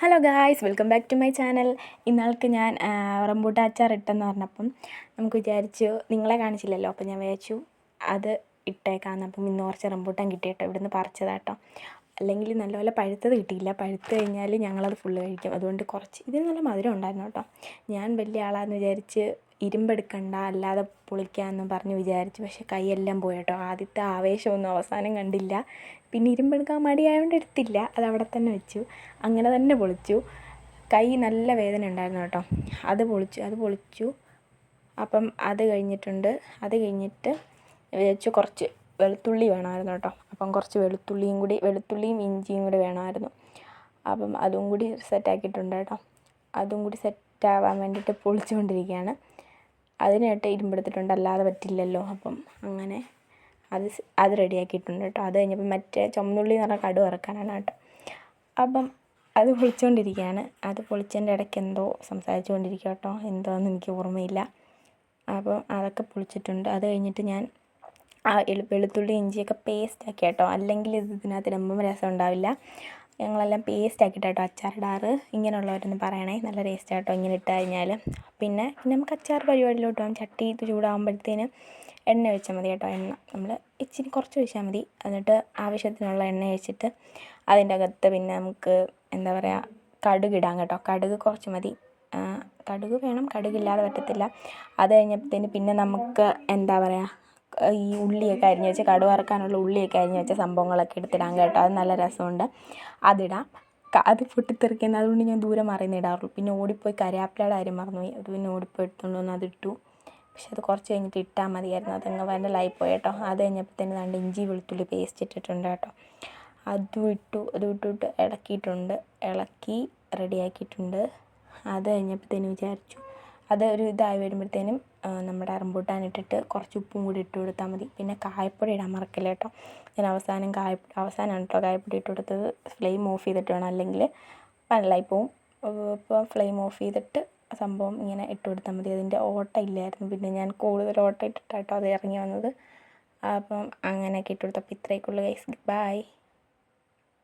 Hello guys, welcome back to my channel. ഇന്നാൾക്ക് ഞാൻ rambutan അച്ചാർ ഇട്ടെന്ന് പറഞ്ഞപ്പം നമുക്ക് വിചാരിച്ചു, നിങ്ങളെ കാണിച്ചില്ലല്ലോ, അപ്പോൾ ഞാൻ വിചാരിച്ചു അത് ഇട്ടേക്കാമെന്ന്. അപ്പം ഇന്ന് കുറച്ച് റംബൂട്ടാൻ കിട്ടിയിട്ടോ, ഇവിടുന്ന് പറിച്ചതാട്ടോ. അല്ലെങ്കിൽ നല്ലപോലെ പഴുത്തത് കിട്ടിയില്ല. പഴുത്ത് കഴിഞ്ഞാൽ ഞങ്ങളത് ഫുള്ള് കഴിക്കും. അതുകൊണ്ട് കുറച്ച് ഇതിന് നല്ല മധുരം ഉണ്ടായിരുന്നു കേട്ടോ. ഞാൻ വലിയ ആളാന്ന് വിചാരിച്ച് ഇരുമ്പെടുക്കണ്ട, അല്ലാതെ പൊളിക്കാമെന്ന് പറഞ്ഞ് വിചാരിച്ചു. പക്ഷേ കൈയെല്ലാം പോയി കേട്ടോ. ആദ്യത്തെ ആവേശമൊന്നും അവസാനം കണ്ടില്ല. പിന്നെ ഇരുമ്പെടുക്കാൻ മടിയായതുകൊണ്ട് എടുത്തില്ല, അത് അവിടെ തന്നെ വെച്ചു. അങ്ങനെ തന്നെ പൊളിച്ചു. കൈ നല്ല വേദന ഉണ്ടായിരുന്നു കേട്ടോ. അത് പൊളിച്ചു. അപ്പം അത് കഴിഞ്ഞിട്ട് വെച്ച് കുറച്ച് വെളുത്തുള്ളി വേണമായിരുന്നു കേട്ടോ. അപ്പം കുറച്ച് വെളുത്തുള്ളിയും ഇഞ്ചിയും കൂടി വേണമായിരുന്നു. അപ്പം അതും കൂടി സെറ്റാക്കിയിട്ടുണ്ട് കേട്ടോ. അതും കൂടി സെറ്റാവാൻ വേണ്ടിയിട്ട് പൊളിച്ചുകൊണ്ടിരിക്കുകയാണ്. അതിനായിട്ട് ഇരുമ്പെടുത്തിട്ടുണ്ട്, അല്ലാതെ പറ്റില്ലല്ലോ. അപ്പം അങ്ങനെ അത് റെഡിയാക്കിയിട്ടുണ്ട് കേട്ടോ. അത് കഴിഞ്ഞപ്പോൾ മറ്റേ ചുമന്നുള്ളി എന്ന് പറഞ്ഞാൽ കടുക് വറക്കാനാണ് കേട്ടോ. അപ്പം അത് പൊളിച്ചുകൊണ്ടിരിക്കുകയാണ്. അത് പൊളിച്ചതിൻ്റെ ഇടയ്ക്ക് എന്തോ സംസാരിച്ചു കൊണ്ടിരിക്കുക കേട്ടോ. എന്തോന്ന് എനിക്ക് ഓർമ്മയില്ല. അപ്പോൾ അതൊക്കെ പൊളിച്ചിട്ടുണ്ട്. അത് കഴിഞ്ഞിട്ട് ഞാൻ വെളുത്തുള്ളി ഇഞ്ചിയൊക്കെ പേസ്റ്റാക്കി കേട്ടോ. അല്ലെങ്കിൽ ഇതിനകത്ത് രമ്പും രസം ഉണ്ടാവില്ല. ഞങ്ങളെല്ലാം പേസ്റ്റാക്കിയിട്ട് കേട്ടോ അച്ചാറിടാറ്. ഇങ്ങനെയുള്ളവരൊന്ന് പറയണേ, നല്ല ടേസ്റ്റ് കേട്ടോ ഇങ്ങനെ ഇട്ട് കഴിഞ്ഞാൽ. പിന്നെ നമുക്ക് അച്ചാർ പരിപാടിയിലോട്ട് പോകാം. ചട്ടി ഇത് ചൂടാകുമ്പോഴത്തേന് എണ്ണ ഒഴിച്ചാൽ മതി കേട്ടോ. എണ്ണ നമ്മൾ ഇച്ചിരി കുറച്ച് ഒഴിച്ചാൽ മതി. എന്നിട്ട് ആവശ്യത്തിനുള്ള എണ്ണ ഒഴിച്ചിട്ട് അതിൻ്റെ അകത്ത് പിന്നെ നമുക്ക് എന്താ പറയുക, കടുകിടാം കേട്ടോ. കടുക് കുറച്ച് മതി. കടുക് വേണം, കടുകില്ലാതെ പറ്റത്തില്ല. അത് കഴിഞ്ഞപ്പോഴത്തേന് പിന്നെ നമുക്ക് എന്താ പറയുക, ഈ ഉള്ളിയൊക്കെ അരിഞ്ഞ് വെച്ച് കടുക് വറക്കാനുള്ള ഉള്ളിയൊക്കെ അരിഞ്ഞ് വെച്ച സംഭവങ്ങളൊക്കെ എടുത്തിടാം കേട്ടോ. അത് നല്ല രസമുണ്ട്. അതിടാം. അത് പൊട്ടിത്തെറിക്കുന്നത്, അതുകൊണ്ട് ഞാൻ ദൂരെ മറിയുന്ന ഇടാറുള്ളൂ. പിന്നെ ഓടിപ്പോയി കരിയാപ്പിലയുടെ കാര്യം മറന്നുപോയി. അത് പിന്നെ ഓടിപ്പോയി എടുത്തുകൊണ്ട് വന്ന് അതിട്ടു. പക്ഷെ അത് കുറച്ച് കഴിഞ്ഞിട്ട് ഇട്ടാൽ മതിയായിരുന്നു. അതങ്ങ് വൈറലായിപ്പോയി കേട്ടോ. അത് കഴിഞ്ഞപ്പോഴത്തേന് ദാണ്ട് ഇഞ്ചി വെളുത്തുള്ളി പേസ്റ്റ് ഇട്ടിട്ടുണ്ട് കേട്ടോ. അതും ഇട്ടിട്ട് ഇളക്കി റെഡിയാക്കിയിട്ടുണ്ട്. അത് കഴിഞ്ഞപ്പോഴത്തേനും വിചാരിച്ചു അത് ഒരു ഇതായി വരുമ്പോഴത്തേനും നമ്മുടെ റംബൂട്ടാൻ ഇട്ടിട്ട് കുറച്ച് ഉപ്പും കൂടി ഇട്ട് കൊടുത്താൽ മതി. പിന്നെ കായപ്പൊടി ഇടാൻ മറക്കില്ല കേട്ടോ. ഞാൻ അവസാനമാണ് കേട്ടോ കായപ്പൊടി ഇട്ട് കൊടുത്തത്. ഫ്ലെയിം ഓഫ് ചെയ്തിട്ട് വേണം, അല്ലെങ്കിൽ വനലായി പോവും. ഇപ്പോൾ ഫ്ലെയിം ഓഫ് ചെയ്തിട്ട് സംഭവം ഇങ്ങനെ ഇട്ട് കൊടുത്താൽ മതി. അതിൻ്റെ ഓട്ട ഇല്ലായിരുന്നു, പിന്നെ ഞാൻ കൂടുതൽ ഓട്ട ഇട്ടിട്ടാട്ടോ അത് ഇറങ്ങി വന്നത്. അപ്പം അങ്ങനെയൊക്കെ ഇട്ട് കൊടുത്തപ്പോൾ ഇത്രയൊക്കെ ഉള്ളൂ ഗൈസ്. ബൈ.